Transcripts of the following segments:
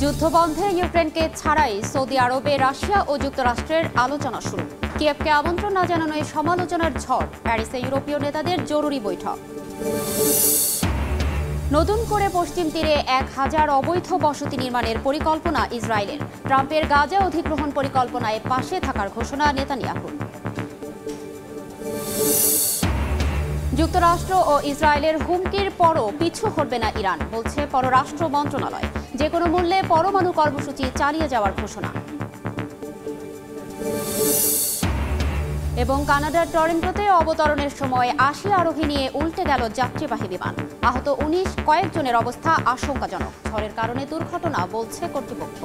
যুদ্ধবন্ধে ইউক্রেনকে ছাড়াই সৌদি আরবে রাশিয়া ও যুক্তরাষ্ট্রের আলোচনা শুরু। কিয়েভকে আমন্ত্রণ না জানানো এই সমালোচনার ঝড়। প্যারিসে ইউরোপীয় নেতাদের জরুরি বৈঠক। নতুন করে পশ্চিম তীরে 1000 অবৈধ বসতি নির্মাণের পরিকল্পনা ইসরায়েলের। ট্রাম্পের গাজা অধিগ্রহণ পরিকল্পনায় পাশে থাকার ঘোষণা নেতানিয়াহুর। যুক্তরাষ্ট্র ও ইসরায়েলের হুমকির পরও পিছু হটবে না ইরান, বলছে পররাষ্ট্র মন্ত্রণালয়। যে কোনো মূল্যে পরমাণু কর্মসূচি চালিয়ে যাওয়ার ঘোষণা। এবং কানাডার টরন্টোতে অবতরণের সময় 80 আরোহী নিয়ে উল্টে গেল যাত্রীবাহী বিমান। আহত 19, কয়েকজনের অবস্থা আশঙ্কাজনক। ঝড়ের কারণে দুর্ঘটনা, বলছে কর্তৃপক্ষ।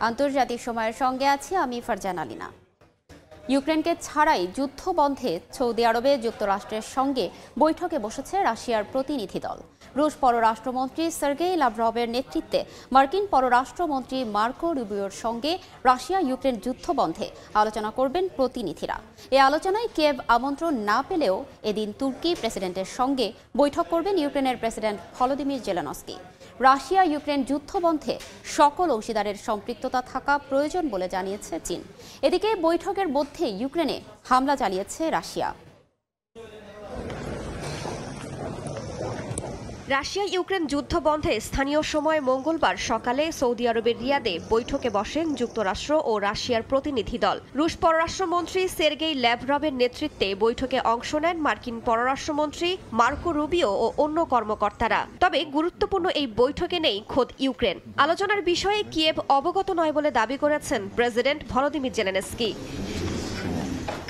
আন্তর্জাতিক সময়ের সঙ্গে আছি আমি ফারজানা আলিনা। ইউক্রেনকে ছাড়াই যুদ্ধবন্ধে সৌদি আরবে যুক্তরাষ্ট্রের সঙ্গে বৈঠকে বসেছে রাশিয়ার প্রতিনিধি দল। রুশ পররাষ্ট্রমন্ত্রী সার্গেই লাভরভের নেতৃত্বে মার্কিন পররাষ্ট্রমন্ত্রী মার্কো রুবিওর সঙ্গে রাশিয়া ইউক্রেন যুদ্ধবন্ধে আলোচনা করবেন প্রতিনিধিরা। এই আলোচনায় কিয়েভ আমন্ত্রণ না পেলেও এদিন তুর্কি প্রেসিডেন্টের সঙ্গে বৈঠক করবেন ইউক্রেনের প্রেসিডেন্ট ভলোদিমির জেলেনস্কি। রাশিয়া ইউক্রেন যুদ্ধবন্ধে সকল অংশীদারের সম্পৃক্ততা থাকা প্রয়োজন বলে জানিয়েছে চীন। এদিকে বৈঠকের মধ্যে ইউক্রেনে হামলা চালিয়েছে রাশিয়া। রাশিয়া ইউক্রেন যুদ্ধ বন্ধে স্থানীয় সময় মঙ্গলবার সকালে সৌদি আরবের রিয়াদে বৈঠকে বসেন যুক্তরাষ্ট্র ও রাশিয়ার প্রতিনিধি দল। রুশ পররাষ্ট্রমন্ত্রী সের্গেই ল্যাভরভের নেতৃত্বে বৈঠকে অংশ নেন মার্কিন পররাষ্ট্রমন্ত্রী মার্কো রুবিও ও অন্য কর্মকর্তারা। তবে গুরুত্বপূর্ণ এই বৈঠকে নেই খোদ ইউক্রেন। আলোচনার বিষয়ে কিয়েভ অবগত নয় বলে দাবি করেছেন প্রেসিডেন্ট ভলোদিমির জেলেনস্কি।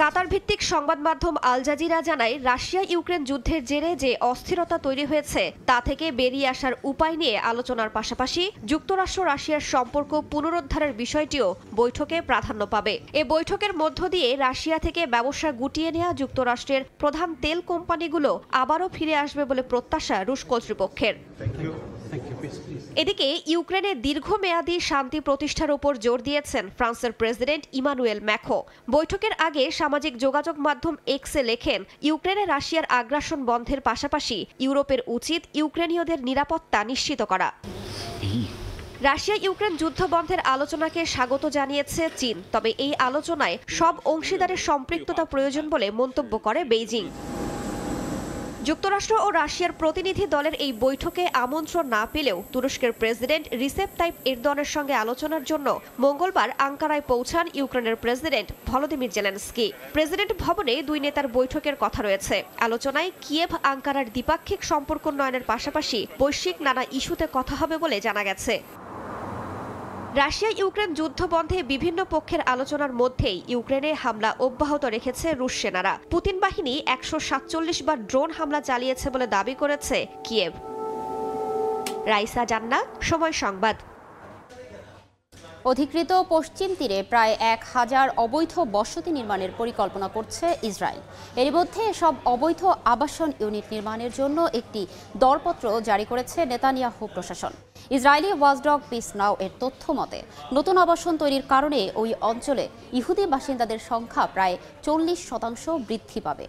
কাতার ভিত্তিক সংবাদ মাধ্যম আল জাজিরা জানায়, রাশিয়া ইউক্রেন যুদ্ধের জেরে যে অস্থিরতা তৈরি হয়েছে তা থেকে বেরিয়ে আসার উপায় নিয়ে আলোচনার পাশাপাশি যুক্তরাষ্ট্র রাশিয়ার সম্পর্ক পুনরুদ্ধারের বিষয়টিও বৈঠকে প্রাধান্য পাবে। এ বৈঠকের মধ্য দিয়ে রাশিয়া থেকে ব্যবসা গুটিয়ে নেওয়া যুক্তরাষ্ট্রের প্রধান তেল কোম্পানিগুলো আবারও ফিরে আসবে বলে প্রত্যাশা রুশ কর্তৃপক্ষের। এদিকে ইউক্রেনে দীর্ঘমেয়াদী শান্তি প্রতিষ্ঠার উপর জোর দিয়েছেন ফ্রান্সের প্রেসিডেন্ট ইমানুয়েল ম্যাখো। বৈঠকের আগে সামাজিক যোগাযোগ মাধ্যম এক্সে লেখেন, ইউক্রেনে রাশিয়ার আগ্রাসন বন্ধের পাশাপাশি ইউরোপের উচিত ইউক্রেনীয়দের নিরাপত্তা নিশ্চিত করা। রাশিয়া ইউক্রেন যুদ্ধ বন্ধের আলোচনাকে স্বাগত জানিয়েছে চীন, তবে এই আলোচনায় সব অংশীদারের সম্পৃক্ততা প্রয়োজন বলে মন্তব্য করে বেইজিং। যুক্তরাষ্ট্র ও রাশিয়ার প্রতিনিধি দলের এই বৈঠকে আমন্ত্রণ না পেলেও তুরস্কের প্রেসিডেন্ট রিসেপ তাইপ এরদোয়ানের সঙ্গে আলোচনার জন্য মঙ্গলবার আঙ্কারায় পৌঁছান ইউক্রেনের প্রেসিডেন্ট ভলোদিমির জেলেনস্কি। প্রেসিডেন্ট ভবনে দুই নেতার বৈঠকের কথা রয়েছে। আলোচনায় কিয়েভ আঙ্কারার দ্বিপাক্ষিক সম্পর্ক উন্নয়নের পাশাপাশি বৈশ্বিক নানা ইস্যুতে কথা হবে বলে জানা গেছে। রাশিয়া ইউক্রেন যুদ্ধ বন্ধে বিভিন্ন পক্ষের আলোচনার মধ্যেই ইউক্রেনে হামলা অব্যাহত রেখেছে রুশ সেনারা। পুতিন বাহিনী 147 বার ড্রোন হামলা চালিয়েছে বলে দাবি করেছে কিয়েভ। রাইসা জান্না, সময় সংবাদ। অধিকৃত পশ্চিম তীরে প্রায় 1000 অবৈধ বসতি নির্মাণের পরিকল্পনা করছে ইসরায়েল। এর মধ্যে এসব অবৈধ আবাসন ইউনিট নির্মাণের জন্য একটি দরপত্র জারি করেছে নেতানিয়াহু প্রশাসন। ইসরায়েলি ওয়াচডগ পিস নাও এর তথ্য মতে, নতুন আবাসন তৈরির কারণে ওই অঞ্চলে ইহুদি বাসিন্দাদের সংখ্যা প্রায় 40% বৃদ্ধি পাবে।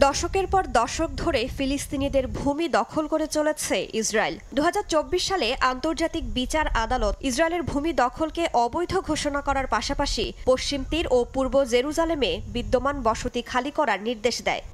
দশকের পর দশক ধরে ফিলিস্তিনিদের ভূমি দখল করে চলেছে ইসরায়েল। 2024 সালে আন্তর্জাতিক বিচার আদালত ইসরায়েলের ভূমি দখলকে অবৈধ ঘোষণা করার পাশাপাশি পশ্চিম তীর ও পূর্ব জেরুজালেমে বিদ্যমান বসতি খালি করার নির্দেশ দেয়।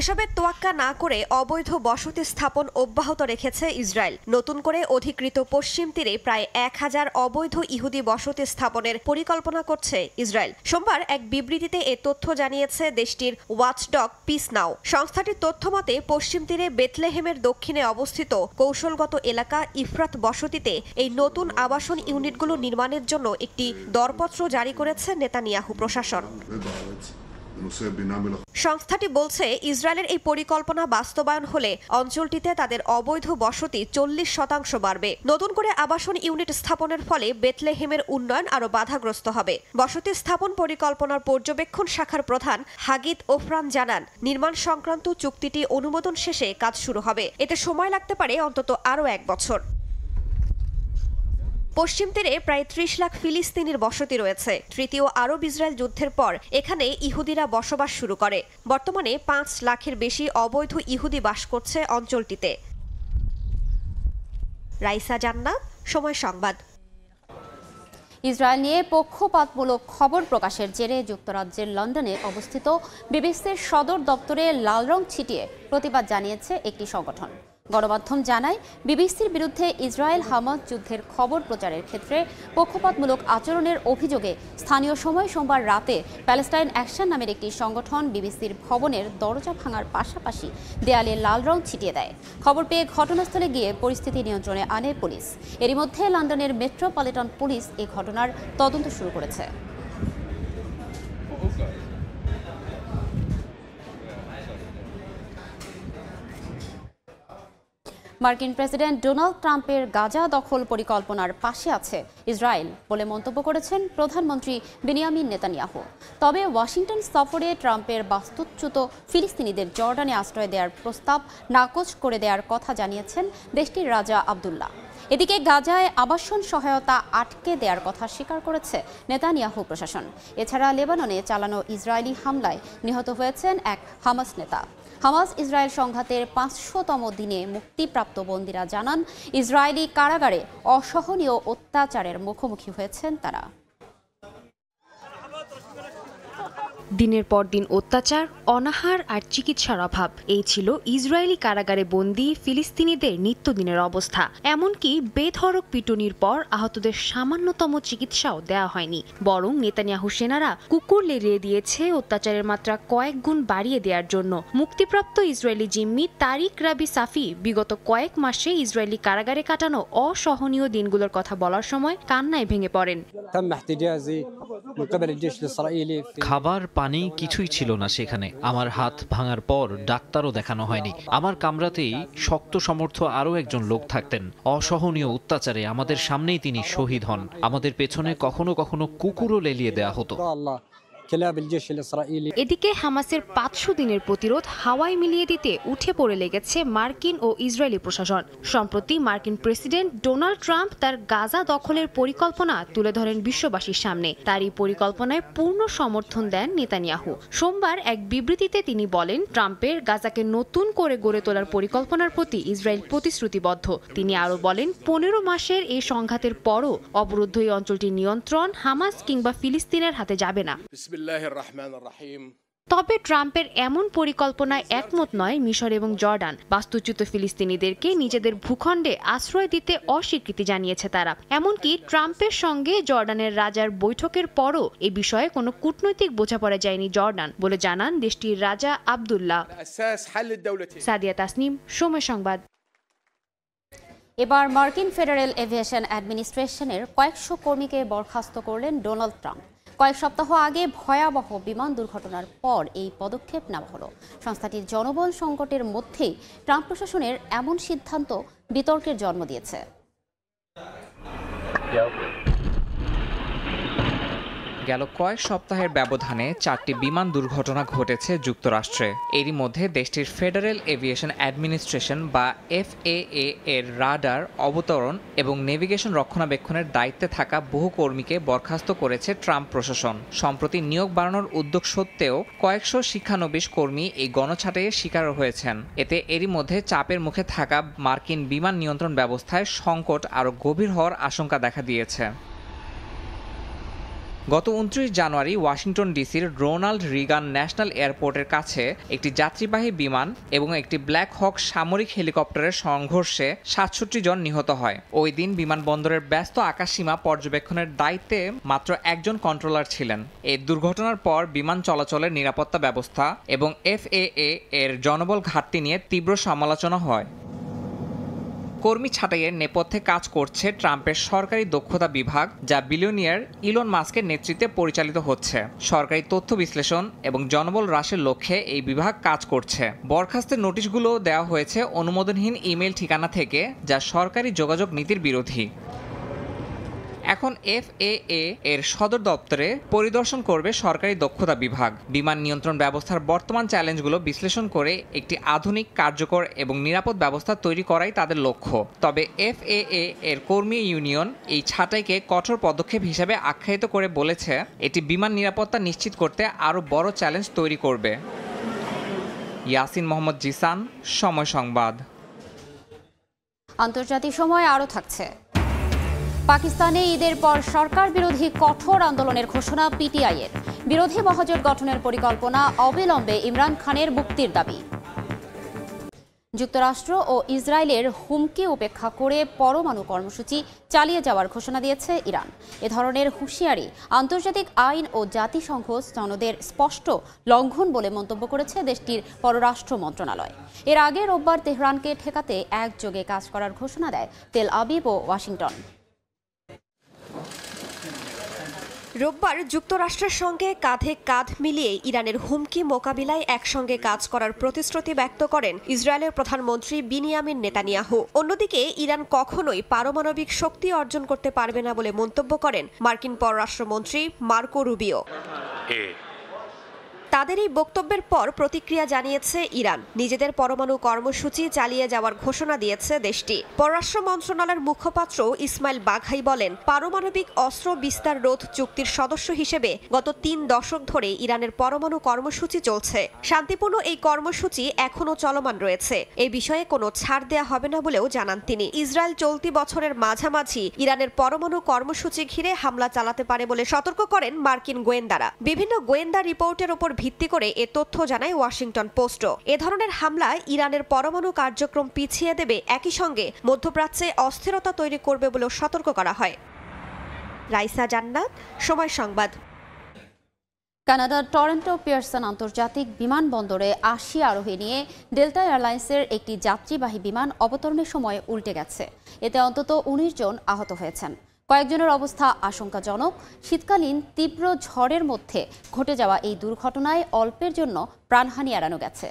এসবের তোয়াক্কা না করে অবৈধ বসতি স্থাপন অব্যাহত রেখেছে ইসরায়েল। নতুন করে অধিকৃত পশ্চিম তীরে প্রায় 1000 অবৈধ ইহুদি বসতি স্থাপনের পরিকল্পনা করছে ইসরায়েল। সোমবার এক বিবৃতিতে এ তথ্য জানিয়েছে দেশটির ওয়াচডগ পিস নাও। সংস্থাটির তথ্য মতে, পশ্চিম তীরে বেথলেহেমের দক্ষিণে অবস্থিত কৌশলগত এলাকা ইফরাত বসতিতে এই নতুন আবাসন ইউনিটগুলো নির্মাণের জন্য একটি দরপত্র জারি করেছে নেতানিয়াহু প্রশাসন। সংস্থাটি বলছে, ইসরায়েলের এই পরিকল্পনা বাস্তবায়ন হলে অঞ্চলটিতে তাদের অবৈধ বসতি 40% বাড়বে। নতুন করে আবাসন ইউনিট স্থাপনের ফলে বেথলেহেমের উন্নয়ন আরও বাধাগ্রস্ত হবে। বসতি স্থাপন পরিকল্পনার পর্যবেক্ষণ শাখার প্রধান হাগিত ওফরান জানান, নির্মাণ সংক্রান্ত চুক্তিটি অনুমোদন শেষে কাজ শুরু হবে। এতে সময় লাগতে পারে অন্তত আরও 1 বছর। পশ্চিম তীরে প্রায় ৩০ লাখ ফিলিস্তিনির বসতি রয়েছে। তৃতীয় আরব ইসরায়েল যুদ্ধের পর এখানে ইহুদিরা বসবাস শুরু করে। বর্তমানে ৫ লাখের বেশি অবৈধ ইহুদি বাস করছে অঞ্চলটিতে। রাইসা জান্নাত, সময় সংবাদ। ইসরায়েল নিয়ে পক্ষপাতমূলক খবর প্রকাশের জেরে যুক্তরাজ্যের লন্ডনে অবস্থিত বিবিসির সদর দপ্তরে লাল রং ছিটিয়ে প্রতিবাদ জানিয়েছে একটি সংগঠন। গণমাধ্যম জানায়, বিবিসির বিরুদ্ধে ইসরায়েল হামাস যুদ্ধের খবর প্রচারের ক্ষেত্রে পক্ষপাতমূলক আচরণের অভিযোগে স্থানীয় সময় সোমবার রাতে প্যালেস্টাইন অ্যাকশন নামের একটি সংগঠন বিবিসির ভবনের দরজা ভাঙার পাশাপাশি দেয়ালে লাল রং ছিটিয়ে দেয়। খবর পেয়ে ঘটনাস্থলে গিয়ে পরিস্থিতি নিয়ন্ত্রণে আনে পুলিশ। এরই মধ্যে লন্ডনের মেট্রোপলিটন পুলিশ এই ঘটনার তদন্ত শুরু করেছে। মার্কিন প্রেসিডেন্ট ডোনাল্ড ট্রাম্পের গাজা দখল পরিকল্পনার পাশে আছে ইসরায়েল বলে মন্তব্য করেছেন প্রধানমন্ত্রী বেনিয়ামিন নেতানিয়াহু। তবে ওয়াশিংটন সফরে ট্রাম্পের বাস্তুচ্যুত ফিলিস্তিনিদের জর্ডানে আশ্রয় দেওয়ার প্রস্তাব নাকচ করে দেওয়ার কথা জানিয়েছেন দেশটির রাজা আবদুল্লাহ। এদিকে গাজায় আবাসন সহায়তা আটকে দেওয়ার কথা স্বীকার করেছে নেতানিয়াহু প্রশাসন। এছাড়া লেবাননে চালানো ইসরায়েলি হামলায় নিহত হয়েছেন এক হামাস নেতা। হামাস ইসরায়েল সংঘাতের ৫০০তম দিনে মুক্তিপ্রাপ্ত বন্দীরা জানান, ইসরায়েলি কারাগারে অসহনীয় অত্যাচারের মুখোমুখি হয়েছেন তারা। দিনের পর দিন অত্যাচার, অনাহার আর চিকিৎসার অভাব, এই ছিল ইসরায়েলি কারাগারে বন্দী ফিলিস্তিনিদের নিত্যদিনের অবস্থা। এমনকি বেধড়ক পিটুনির পর আহতদের সামান্যতম চিকিৎসাও দেওয়া হয়নি, বরং নেতানিয়াহু সেনারা কুকুর লেলিয়ে দিয়েছে অত্যাচারের মাত্রা কয়েক গুণ বাড়িয়ে দেওয়ার জন্য। মুক্তিপ্রাপ্ত ইসরায়েলি জিম্মি তারিক রাবি সাফি বিগত কয়েক মাসে ইসরায়েলি কারাগারে কাটানো অসহনীয় দিনগুলোর কথা বলার সময় কান্নায় ভেঙে পড়েন। খাবার পানি কিছুই ছিল না সেখানে। আমার হাত ভাঙার পর ডাক্তারও দেখানো হয়নি। আমার কামরাতেই শক্ত সমর্থ আরও একজন লোক থাকতেন। অসহনীয় অত্যাচারে আমাদের সামনেই তিনি শহীদ হন। আমাদের পেছনে কখনো কখনো কুকুরও লেলিয়ে দেওয়া হতো। এদিকে হামাসের ৫০০ দিনের প্রতিরোধ হাওয়ায় মিলিয়ে দিতে উঠে পড়ে লেগেছে মার্কিন ও ইসরায়েলি প্রশাসন। সম্প্রতি মার্কিন প্রেসিডেন্ট ডোনাল্ড ট্রাম্প তার গাজা দখলের পরিকল্পনা তুলে ধরেন বিশ্ববাসীর সামনে। তার এই পরিকল্পনায় পূর্ণ সমর্থন দেন নেতানিয়াহু। সোমবার এক বিবৃতিতে তিনি বলেন, ট্রাম্পের গাজাকে নতুন করে গড়ে তোলার পরিকল্পনার প্রতি ইসরায়েল প্রতিশ্রুতিবদ্ধ। তিনি আরও বলেন, ১৫ মাসের এই সংঘাতের পরও অবরুদ্ধ এই অঞ্চলটির নিয়ন্ত্রণ হামাস কিংবা ফিলিস্তিনের হাতে যাবে না। তবে ট্রাম্পের এমন পরিকল্পনায় একমত নয় মিশর এবং জর্ডান। বাস্তুচ্যুত ফিলিস্তিনিদেরকে নিজেদের ভূখণ্ডে আশ্রয় দিতে অস্বীকৃতি জানিয়েছে তারা। এমনকি ট্রাম্পের সঙ্গে জর্ডানের রাজার বৈঠকের পরও এ বিষয়ে কোনো কূটনৈতিক বোঝাপড়া যায়নি জর্ডান বলে জানান দেশটির রাজা আবদুল্লাহ। সাদিয়া তাসনিম, সময় সংবাদ। এবার মার্কিন ফেডারেল এভিয়েশন অ্যাডমিনিস্ট্রেশনের কয়েকশো কর্মীকে বরখাস্ত করলেন ডোনাল্ড ট্রাম্প। কয়েক সপ্তাহ আগে ভয়াবহ বিমান দুর্ঘটনার পর এই পদক্ষেপ নেওয়া হলো। সংস্থাটির জনবল সংকটের মধ্যেই ট্রাম্প প্রশাসনের এমন সিদ্ধান্ত বিতর্কের জন্ম দিয়েছে। গেল কয়েক সপ্তাহের ব্যবধানে 4টি বিমান দুর্ঘটনা ঘটেছে যুক্তরাষ্ট্রে। এরই মধ্যে দেশটির ফেডারেল এভিয়েশন অ্যাডমিনিস্ট্রেশন বা FAA এর রাডার, অবতরণ এবং নেভিগেশন রক্ষণাবেক্ষণের দায়িত্বে থাকা বহু কর্মীকে বরখাস্ত করেছে ট্রাম্প প্রশাসন। সম্প্রতি নিয়োগ বাড়ানোর উদ্যোগ সত্ত্বেও কয়েকশো শিক্ষানবিশ কর্মী এই গণছাঁটাইয়ের শিকার হয়েছেন। এতে এরই মধ্যে চাপের মুখে থাকা মার্কিন বিমান নিয়ন্ত্রণ ব্যবস্থায় সংকট আরও গভীর হওয়ার আশঙ্কা দেখা দিয়েছে। গত 29 জানুয়ারি ওয়াশিংটন ডিসির রোনাল্ড রিগান ন্যাশনাল এয়ারপোর্টের কাছে একটি যাত্রীবাহী বিমান এবং একটি ব্ল্যাক হক সামরিক হেলিকপ্টারের সংঘর্ষে 67 জন নিহত হয়। ওই দিন বিমানবন্দরের ব্যস্ত আকাশসীমা পর্যবেক্ষণের দায়িত্বে মাত্র একজন কন্ট্রোলার ছিলেন। এই দুর্ঘটনার পর বিমান চলাচলের নিরাপত্তা ব্যবস্থা এবং FAA এর জনবল ঘাটতি নিয়ে তীব্র সমালোচনা হয়। কর্মী ছাঁটাইয়ের নেপথ্যে কাজ করছে ট্রাম্পের সরকারি দক্ষতা বিভাগ, যা বিলিয়নিয়ার ইলন মাস্কের নেতৃত্বে পরিচালিত হচ্ছে। সরকারি তথ্য বিশ্লেষণ এবং জনবল হ্রাসের লক্ষ্যে এই বিভাগ কাজ করছে। বরখাস্তের নোটিশগুলো দেওয়া হয়েছে অনুমোদনহীন ইমেল ঠিকানা থেকে, যা সরকারি যোগাযোগ নীতির বিরোধী। এখন FAA এর সদর দপ্তরে পরিদর্শন করবে সরকারি দক্ষতা বিভাগ। বিমান নিয়ন্ত্রণ ব্যবস্থার বর্তমান চ্যালেঞ্জগুলো বিশ্লেষণ করে একটি আধুনিক, কার্যকর এবং নিরাপদ ব্যবস্থা তৈরি করাই তাদের লক্ষ্য। তবে FAA এর কর্মী ইউনিয়ন এই ছাঁটাইকে কঠোর পদক্ষেপ হিসেবে আখ্যায়িত করে বলেছে, এটি বিমান নিরাপত্তা নিশ্চিত করতে আরও বড় চ্যালেঞ্জ তৈরি করবে। ইয়াসিন মোহাম্মদ জিসান, সময় সংবাদ। আন্তর্জাতিক সময় আরও থাকছে। পাকিস্তানে ঈদের পর সরকার বিরোধী কঠোর আন্দোলনের ঘোষণা PTI এর। বিরোধী মহাজোট গঠনের পরিকল্পনা, অবিলম্বে ইমরান খানের মুক্তির দাবি। যুক্তরাষ্ট্র ও ইসরায়েলের হুমকি উপেক্ষা করে পরমাণু কর্মসূচি চালিয়ে যাওয়ার ঘোষণা দিয়েছে ইরান। এ ধরনের হুঁশিয়ারি আন্তর্জাতিক আইন ও জাতিসংঘ সনদের স্পষ্ট লঙ্ঘন বলে মন্তব্য করেছে দেশটির পররাষ্ট্র মন্ত্রণালয়। এর আগে রোববার তেহরানকে ঠেকাতে একযোগে কাজ করার ঘোষণা দেয় তেল আবিব ও ওয়াশিংটন। রোববার যুক্তরাষ্ট্রের সঙ্গে কাঁধে কাঁধ মিলিয়ে ইরানের হুমকি মোকাবিলায় একসঙ্গে কাজ করার প্রতিশ্রুতি ব্যক্ত করেন ইসরায়েলের প্রধানমন্ত্রী বিনিয়ামিন নেতানিয়াহু। অন্যদিকে ইরান কখনোই পারমাণবিক শক্তি অর্জন করতে পারবে না বলে মন্তব্য করেন মার্কিন পররাষ্ট্রমন্ত্রী মার্কো রুবিও। তাদের এই বক্তব্যের পর প্রতিক্রিয়া জানিয়েছে ইরান। নিজেদের পরমাণু কর্মসূচি চালিয়ে যাওয়ার ঘোষণা দিয়েছে দেশটি। পররাষ্ট্র মন্ত্রণালয়ের মুখপাত্র ইসমাইল বাঘাই বলেন, পারমাণবিক অস্ত্র বিস্তার রোধ চুক্তির সদস্য হিসেবে গত 3 দশক ধরে ইরানের পরমাণু কর্মসূচি চলছে। শান্তিপূর্ণ এই কর্মসূচি এখনও চলমান রয়েছে। এই বিষয়ে কোনো ছাড় দেয়া হবে না বলেও জানান তিনি। ইসরায়েল চলতি বছরের মাঝামাঝি ইরানের পরমাণু কর্মসূচি ঘিরে হামলা চালাতে পারে বলে সতর্ক করেন মার্কিন গোয়েন্দারা। বিভিন্ন গোয়েন্দা রিপোর্টের উপর ভিত্তি করে এ তথ্য জানায় ওয়াশিংটন পোস্টও। এ ধরনের হামলায় ইরানের পরমাণু কার্যক্রম পিছিয়ে দেবে, একই সঙ্গে মধ্যপ্রাচ্যে অস্থিরতা তৈরি করবে বলেও সতর্ক করা হয়। রাইসা জান্নাত, সময় সংবাদ। কানাডার টরন্টো পিয়ারসন আন্তর্জাতিক বিমানবন্দরে 80 আরোহী নিয়ে ডেল্টা এয়ারলাইন্সের একটি যাত্রীবাহী বিমান অবতরণের সময় উল্টে গেছে। এতে অন্তত 19 জন আহত হয়েছেন। কয়েকজনের অবস্থা আশঙ্কাজনক। শীতকালীন তীব্র ঝড়ের মধ্যে ঘটে যাওয়া এই দুর্ঘটনায় অল্পের জন্য প্রাণহানি এড়ানো গেছে।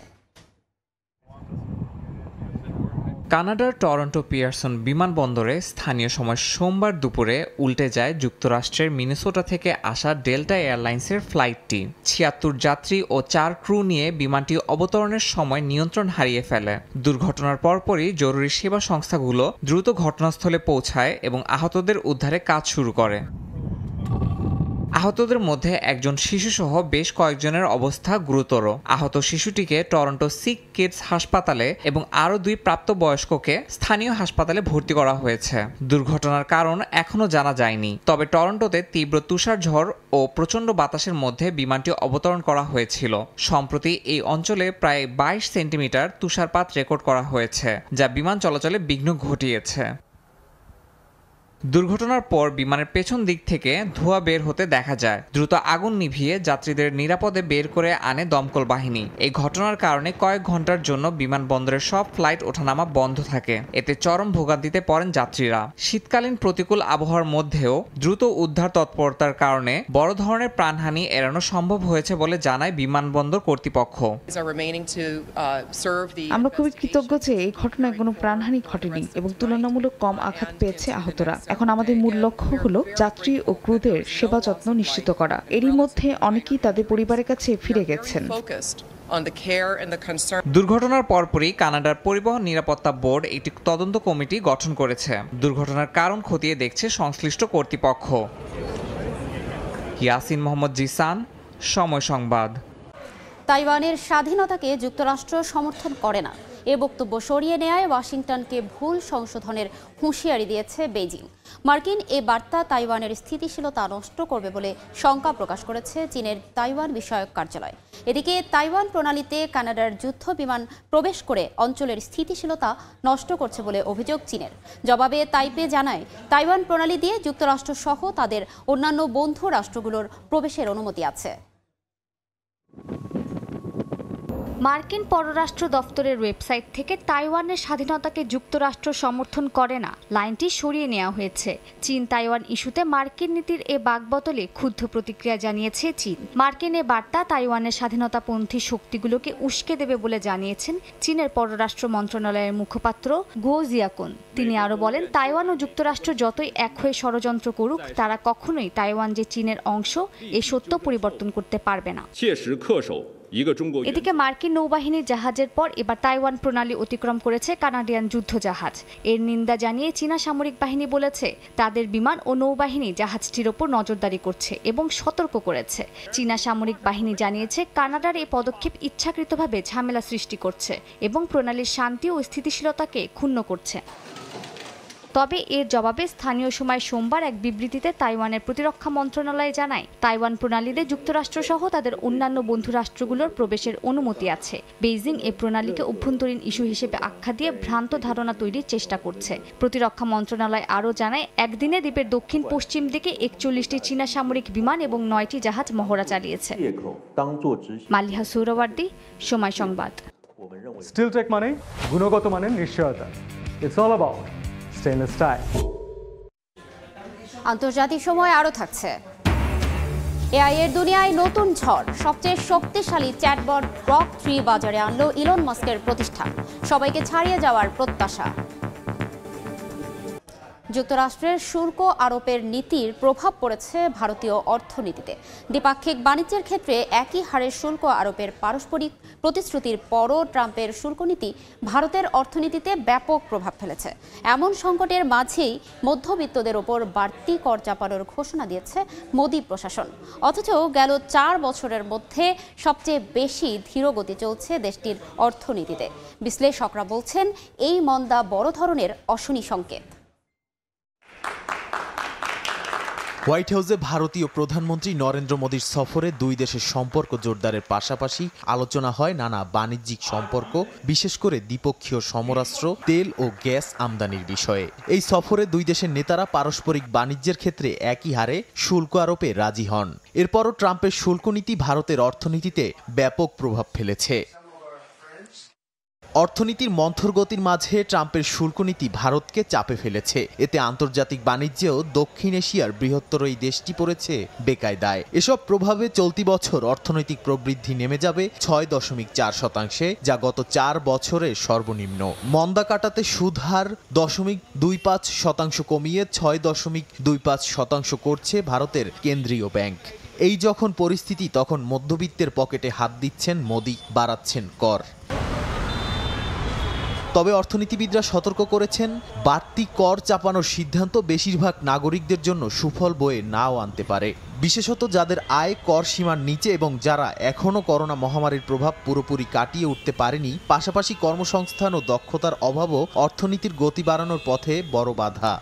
কানাডার টরন্টো পিয়ারসন বিমানবন্দরে স্থানীয় সময় সোমবার দুপুরে উল্টে যায় যুক্তরাষ্ট্রের মিনেসোটা থেকে আসা ডেল্টা এয়ারলাইন্সের ফ্লাইটটি। 76 যাত্রী ও 4 ক্রু নিয়ে বিমানটি অবতরণের সময় নিয়ন্ত্রণ হারিয়ে ফেলে। দুর্ঘটনার পরপরই জরুরি সেবা সংস্থাগুলো দ্রুত ঘটনাস্থলে পৌঁছায় এবং আহতদের উদ্ধারে কাজ শুরু করে। আহতদের মধ্যে একজন শিশুসহ বেশ কয়েকজনের অবস্থা গুরুতর। আহত শিশুটিকে টরন্টো সিক কিডস হাসপাতালে এবং আরও 2 প্রাপ্তবয়স্ককে স্থানীয় হাসপাতালে ভর্তি করা হয়েছে। দুর্ঘটনার কারণ এখনও জানা যায়নি। তবে টরন্টোতে তীব্র তুষারঝড় ও প্রচণ্ড বাতাসের মধ্যে বিমানটি অবতরণ করা হয়েছিল। সম্প্রতি এই অঞ্চলে প্রায় 22 সেন্টিমিটার তুষারপাত রেকর্ড করা হয়েছে, যা বিমান চলাচলে বিঘ্ন ঘটিয়েছে। দুর্ঘটনার পর বিমানের পেছন দিক থেকে ধোঁয়া বের হতে দেখা যায়। দ্রুত আগুন নিভিয়ে যাত্রীদের নিরাপদে বের করে আনে দমকল বাহিনী। এই ঘটনার কারণে কয়েক ঘন্টার জন্য বিমানবন্দরের সব ফ্লাইট ওঠানামা বন্ধ থাকে। এতে চরম ভোগান্তিতে পড়েন যাত্রীরা। শীতকালীন প্রতিকূল আবহাওয়ার মধ্যেও দ্রুত উদ্ধার তৎপরতার কারণে বড় ধরনের প্রাণহানি এড়ানো সম্ভব হয়েছে বলে জানায় বিমানবন্দর কর্তৃপক্ষ। আমরা খুবই কৃতজ্ঞ যে এই ঘটনায় কোনো প্রাণহানি ঘটেনি এবং তুলনামূলক কম আঘাত পেয়েছে আহতরা। এখন আমাদের মূল লক্ষ্য হলো যাত্রী ও ক্রুদের সেবা যত্ন নিশ্চিত করা। এরই মধ্যে অনেকেই তাদের পরিবারের কাছে ফিরে গেছেন। দুর্ঘটনার পরপরই কানাডার পরিবহন নিরাপত্তা বোর্ড একটি তদন্ত কমিটি গঠন করেছে। দুর্ঘটনার কারণ খতিয়ে দেখছে সংশ্লিষ্ট কর্তৃপক্ষ। ইয়াসিন মোহাম্মদ জিসান, সময় সংবাদ। তাইওয়ানের স্বাধীনতাকে যুক্তরাষ্ট্র সমর্থন করে না, এ বক্তব্য সরিয়ে নেয় ওয়াশিংটনকে ভুল সংশোধনের হুঁশিয়ারি দিয়েছে বেইজিং। মার্কিন এ বার্তা তাইওয়ানের স্থিতিশীলতা নষ্ট করবে বলে শঙ্কা প্রকাশ করেছে চীনের তাইওয়ান বিষয়ক কার্যালয়। এদিকে তাইওয়ান প্রণালীতে কানাডার যুদ্ধ বিমান প্রবেশ করে অঞ্চলের স্থিতিশীলতা নষ্ট করছে বলে অভিযোগ চীনের। জবাবে তাইপে জানায়, তাইওয়ান প্রণালী দিয়ে যুক্তরাষ্ট্র সহ তাদের অন্যান্য বন্ধু রাষ্ট্রগুলোর প্রবেশের অনুমতি আছে। মার্কিন পররাষ্ট্র দপ্তরের ওয়েবসাইট থেকে তাইওয়ানের স্বাধীনতাকে যুক্তরাষ্ট্র সমর্থন করে না লাইনটি সরিয়ে নেওয়া হয়েছে। চীন তাইওয়ান ইস্যুতে মার্কিন নীতির এ বাকবদলে ক্ষুব্ধ প্রতিক্রিয়া জানিয়েছে চীন। মার্কিন এ বার্তা তাইওয়ানের স্বাধীনতাপন্থী শক্তিগুলোকে উস্কে দেবে বলে জানিয়েছেন চীনের পররাষ্ট্র মন্ত্রণালয়ের মুখপাত্র গো জিয়াকুন। তিনি আরও বলেন, তাইওয়ান ও যুক্তরাষ্ট্র যতই এক হয়ে ষড়যন্ত্র করুক, তারা কখনোই তাইওয়ান যে চীনের অংশ এ সত্য পরিবর্তন করতে পারবে না। এদিকে মার্কিন নৌবাহিনীর জাহাজের পর এবার তাইওয়ান প্রণালী অতিক্রম করেছে কানাডিয়ান যুদ্ধ জাহাজ। এর নিন্দা জানিয়ে চীনা সামরিক বাহিনী বলেছে, তাদের বিমান ও নৌবাহিনী জাহাজটির ওপর নজরদারি করছে এবং সতর্ক করেছে। চীনা সামরিক বাহিনী জানিয়েছে, কানাডার এই পদক্ষেপ ইচ্ছাকৃতভাবে ঝামেলা সৃষ্টি করছে এবং প্রণালীর শান্তি ও স্থিতিশীলতাকে ক্ষুণ্ণ করছে। তবে এর জবাবে স্থানীয় সময় সোমবার এক বিবৃতিতে তাইওয়ানের প্রতিরক্ষা মন্ত্রণালয় জানায়, তাইওয়ান প্রণালীতে যুক্তরাষ্ট্রসহ তাদের অন্যান্য বন্ধু রাষ্ট্রগুলোর প্রবেশের অনুমতি আছে। বেইজিং এ প্রণালীকে অভ্যন্তরীণ ইস্যু হিসেবে আখ্যা দিয়ে ভ্রান্ত ধারণা তৈরির চেষ্টা করছে। প্রতিরক্ষা মন্ত্রণালয় আরও জানায়, একদিনে দ্বীপের দক্ষিণ পশ্চিম দিকে 41টি চীনা সামরিক বিমান এবং 9টি জাহাজ মহড়া চালিয়েছে। মালিহা সৌরওয়ার্দী, সময় সংবাদ। স্টিল টেক মানে গুণগত মানের নিশ্চয়তা। It's all about stainless style. আন্তর্জাতিক সময় আরও থাকছে। এআই এর দুনিয়ায় নতুন ঝড়। সবচেয়ে শক্তিশালী চ্যাটবট গ্রক 3 বাজারে আনলো ইলন মাস্কের প্রতিষ্ঠান। সবাইকে ছাড়িয়ে যাওয়ার প্রত্যাশা। যুক্তরাষ্ট্রের শুল্ক আরোপের নীতির প্রভাব পড়েছে ভারতীয় অর্থনীতিতে। দ্বিপাক্ষিক বাণিজ্যের ক্ষেত্রে একই হারে শুল্ক আরোপের পারস্পরিক প্রতিশ্রুতির পরও ট্রাম্পের শুল্ক নীতি ভারতের অর্থনীতিতে ব্যাপক প্রভাব ফেলেছে। এমন সংকটের মাঝেই মধ্যবিত্তদের ওপর বাড়তি কর চাপানোর ঘোষণা দিয়েছে মোদি প্রশাসন। অথচ গেল 4 বছরের মধ্যে সবচেয়ে বেশি ধীরগতি চলছে দেশটির অর্থনীতিতে। বিশ্লেষকরা বলছেন, এই মন্দা বড় ধরনের অশনি সংকেত। হোয়াইট হাউসে ভারতীয় প্রধানমন্ত্রী নরেন্দ্র মোদীর সফরে দুই দেশের সম্পর্ক জোরদারের পাশাপাশি আলোচনা হয় নানা বাণিজ্যিক সম্পর্ক, বিশেষ করে দ্বিপক্ষীয় সমরাস্ত্র, তেল ও গ্যাস আমদানির বিষয়ে। এই সফরে দুই দেশের নেতারা পারস্পরিক বাণিজ্যের ক্ষেত্রে একই হারে শুল্ক আরোপে রাজি হন। এরপরও ট্রাম্পের শুল্ক নীতি ভারতের অর্থনীতিতে ব্যাপক প্রভাব ফেলেছে। অর্থনীতির মন্থর গতির মাঝে ট্রাম্পের শুল্ক নীতি ভারতকে চাপে ফেলেছে। এতে আন্তর্জাতিক বাণিজ্যেও দক্ষিণ এশিয়ার বৃহত্তর এই দেশটি পড়েছে বেকায়দায়। এসব প্রভাবে চলতি বছর অর্থনৈতিক প্রবৃদ্ধি নেমে যাবে 6.4%, যা গত 4 বছরের সর্বনিম্ন। মন্দা কাটাতে সুদ হার 0.25% কমিয়ে 6.25% করছে ভারতের কেন্দ্রীয় ব্যাংক। এই যখন পরিস্থিতি, তখন মধ্যবিত্তের পকেটে হাত দিচ্ছেন মোদি, বাড়াচ্ছেন কর। তবে অর্থনীতিবিদরা সতর্ক করেছেন, বাড়তি কর চাপানোর সিদ্ধান্ত বেশিরভাগ নাগরিকদের জন্য সুফল বয়ে নাও আনতে পারে, বিশেষত যাদের আয় কর সীমার নিচে এবং যারা এখনও করোনা মহামারীর প্রভাব পুরোপুরি কাটিয়ে উঠতে পারেনি। পাশাপাশি কর্মসংস্থান ও দক্ষতার অভাবও অর্থনীতির গতি বাড়ানোর পথে বড় বাধা।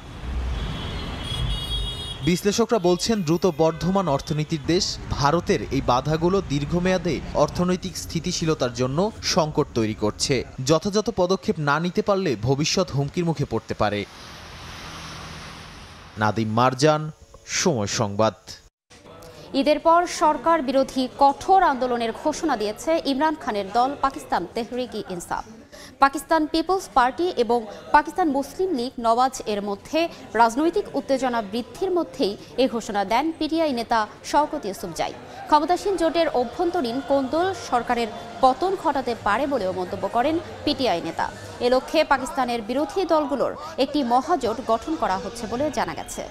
বিশ্লেষকরা বলছেন, দ্রুত বর্ধমান অর্থনীতির দেশ ভারতের এই বাধাগুলো দীর্ঘমেয়াদে অর্থনৈতিক স্থিতিশীলতার জন্য সংকট তৈরি করছে। যথাযথ পদক্ষেপ না নিতে পারলে ভবিষ্যৎ হুমকির মুখে পড়তে পারে। নাদিম মারজান, সময় সংবাদ। ঈদের পর সরকার বিরোধী কঠোর আন্দোলনের ঘোষণা দিয়েছে ইমরান খানের দল পাকিস্তান তেহরিক-ই-ইনসাফ। পাকিস্তান পিপলস পার্টি এবং পাকিস্তান মুসলিম লীগ নওয়াজ এর মধ্যে রাজনৈতিক উত্তেজনা বৃদ্ধির মধ্যেই এই ঘোষণা দেন পিটিআই নেতা শওকত ইউসুফজাই। ক্ষমতাসীন জোটের অভ্যন্তরীণ কোন্দল সরকারের পতন ঘটাতে পারে বলেও মন্তব্য করেন পিটিআই নেতা। এ লক্ষ্যে পাকিস্তানের বিরোধী দলগুলোর একটি মহাজোট গঠন করা হচ্ছে বলে জানা গেছে।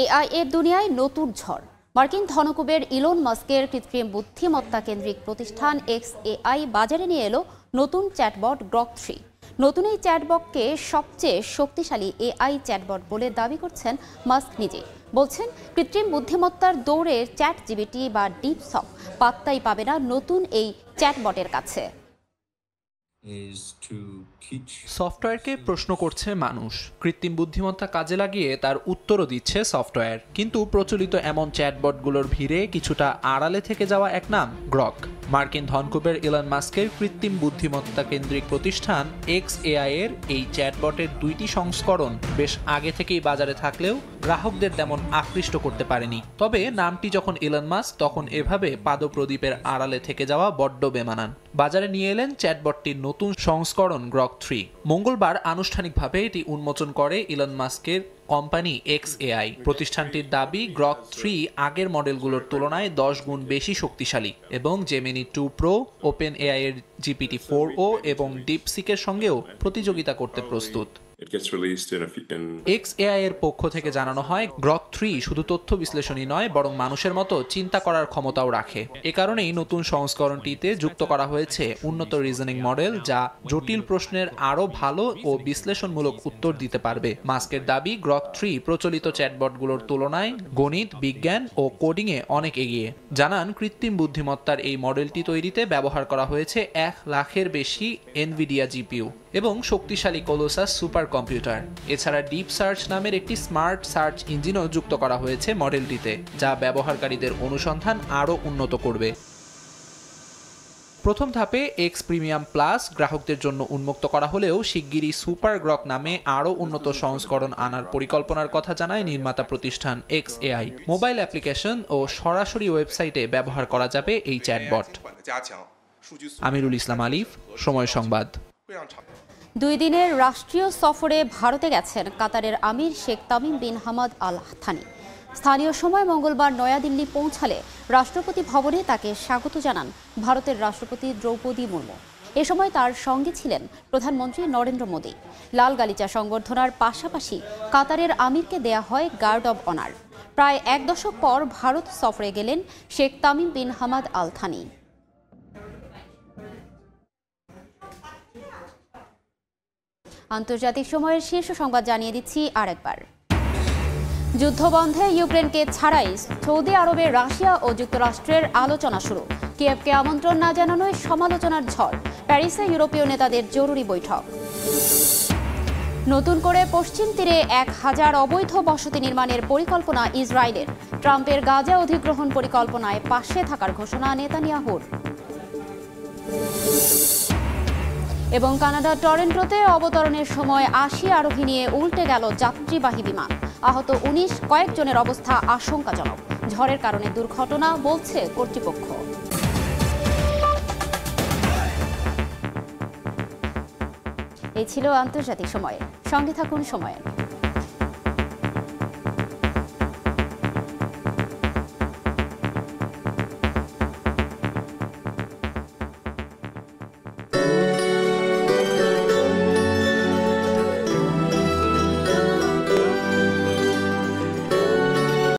এআই এর দুনিয়ায় নতুন ঝড়। মার্কিন ধনকুবের ইলন মাস্কের কৃত্রিম বুদ্ধিমত্তা কেন্দ্রিক প্রতিষ্ঠান XAI বাজারে নিয়ে এলো নতুন চ্যাটবট গ্রক 3। নতুন এই চ্যাটবটকে সবচেয়ে শক্তিশালী AI চ্যাটবট বলে দাবি করছেন মাস্ক নিজেই। বলছেন, কৃত্রিম বুদ্ধিমত্তার দৌড়ে চ্যাটজিপিটি বা ডিপসক পাত্তাই পাবে না নতুন এই চ্যাটবটের কাছে। সফটওয়্যারকে প্রশ্ন করছে মানুষ, কৃত্রিম বুদ্ধিমত্তা কাজে লাগিয়ে তার উত্তরও দিচ্ছে সফটওয়্যার। কিন্তু প্রচলিত এমন চ্যাটবটগুলোর ভিড়ে কিছুটা আড়ালে থেকে যাওয়া এক নাম গ্রক। মার্কিন ধনকুবের ইলন মাস্কের কৃত্রিম বুদ্ধিমত্তা কেন্দ্রিক প্রতিষ্ঠান XAI এর এই চ্যাটবটের 2টি সংস্করণ বেশ আগে থেকেই বাজারে থাকলেও গ্রাহকদের তেমন আকৃষ্ট করতে পারেনি। তবে নামটি যখন ইলন মাস্ক, তখন এভাবে পাদপ্রদীপের আড়ালে থেকে যাওয়া বড্ড বেমানান। বাজারে নিয়ে এলেন চ্যাটবটটির নতুন সংস্করণ গ্রক 3। মঙ্গলবার আনুষ্ঠানিকভাবে এটি উন্মোচন করে ইলন মাস্কের কোম্পানি XAI। প্রতিষ্ঠানটির দাবি, গ্রক 3 আগের মডেলগুলোর তুলনায় 10 গুণ বেশি শক্তিশালী এবং জেমিনি 2 প্রো, OpenAI এর GPT-4o এবং ডিপসিকের সঙ্গেও প্রতিযোগিতা করতে প্রস্তুত। XAI এর পক্ষ থেকে জানানো হয়, গ্রক 3 শুধু তথ্য বিশ্লেষণই নয়, বরং মানুষের মতো চিন্তা করার ক্ষমতাও রাখে। এ কারণেই নতুন সংস্করণটিতে যুক্ত করা হয়েছে উন্নত রিজনিং মডেল, যা জটিল প্রশ্নের আরও ভালো ও বিশ্লেষণমূলক উত্তর দিতে পারবে। মাস্কের দাবি, গ্রক 3 প্রচলিত চ্যাটবটগুলোর তুলনায় গণিত, বিজ্ঞান ও কোডিংয়ে অনেক এগিয়ে। জানান, কৃত্রিম বুদ্ধিমত্তার এই মডেলটি তৈরিতে ব্যবহার করা হয়েছে 1 লাখের বেশি এনভিডিয়া জিপিইউ এবং শক্তিশালী কোলোসাস সুপার কম্পিউটার। এছাড়া ডিপ সার্চ নামের একটি স্মার্ট সার্চ ইঞ্জিনও যুক্ত করা হয়েছে মডেলটিতে, যা ব্যবহারকারীদের অনুসন্ধান আরও উন্নত করবে। প্রথম ধাপে X প্রিমিয়াম প্লাস গ্রাহকদের জন্য উন্মুক্ত করা হলেও শিগগিরই সুপার গ্রক নামে আরও উন্নত সংস্করণ আনার পরিকল্পনার কথা জানায় নির্মাতা প্রতিষ্ঠান XAI। মোবাইল অ্যাপ্লিকেশন ও সরাসরি ওয়েবসাইটে ব্যবহার করা যাবে এই চ্যাটবট। আমিরুল ইসলাম আলিফ, সময় সংবাদ। 2 দিনের রাষ্ট্রীয় সফরে ভারতে গেছেন কাতারের আমির Sheikh Tamim bin Hamad Al Thani. স্থানীয় সময় মঙ্গলবার নয়াদিল্লি পৌঁছালে রাষ্ট্রপতি ভবনে তাকে স্বাগত জানান ভারতের রাষ্ট্রপতি দ্রৌপদী মুর্মু। এ সময় তার সঙ্গে ছিলেন প্রধানমন্ত্রী নরেন্দ্র মোদী। লাল গালিচা সংবর্ধনার পাশাপাশি কাতারের আমিরকে দেয়া হয় গার্ড অব অনার। প্রায় 1 দশক পর ভারত সফরে গেলেন Sheikh Tamim bin Hamad Al Thani. আন্তর্জাতিক সময়ের শীর্ষ সংবাদ জানিয়ে দিচ্ছি আরেকবার। যুদ্ধবন্ধে ইউক্রেনকে ছাড়াই সৌদি আরবে রাশিয়া ও যুক্তরাষ্ট্রের আলোচনা শুরু। কিয়েভকে আমন্ত্রণ না জানানোয় সমালোচনার ঝড়। প্যারিসে ইউরোপীয় নেতাদের জরুরি বৈঠক। নতুন করে পশ্চিম তীরে 1000 অবৈধ বসতি নির্মাণের পরিকল্পনা ইসরায়েলের। ট্রাম্পের গাজা অধিগ্রহণ পরিকল্পনায় পাশে থাকার ঘোষণা নেতানিয়াহুর। এবং কানাডার টরেন্টোতে অবতরণের সময় 80 আরোহী নিয়ে উল্টে গেল যাত্রীবাহী বিমান। আহত 19, কয়েকজনের অবস্থা আশঙ্কাজনক। ঝড়ের কারণে দুর্ঘটনা বলছে কর্তৃপক্ষ। এই ছিল আন্তর্জাতিক সময়। সঙ্গে থাকুন সময়ের।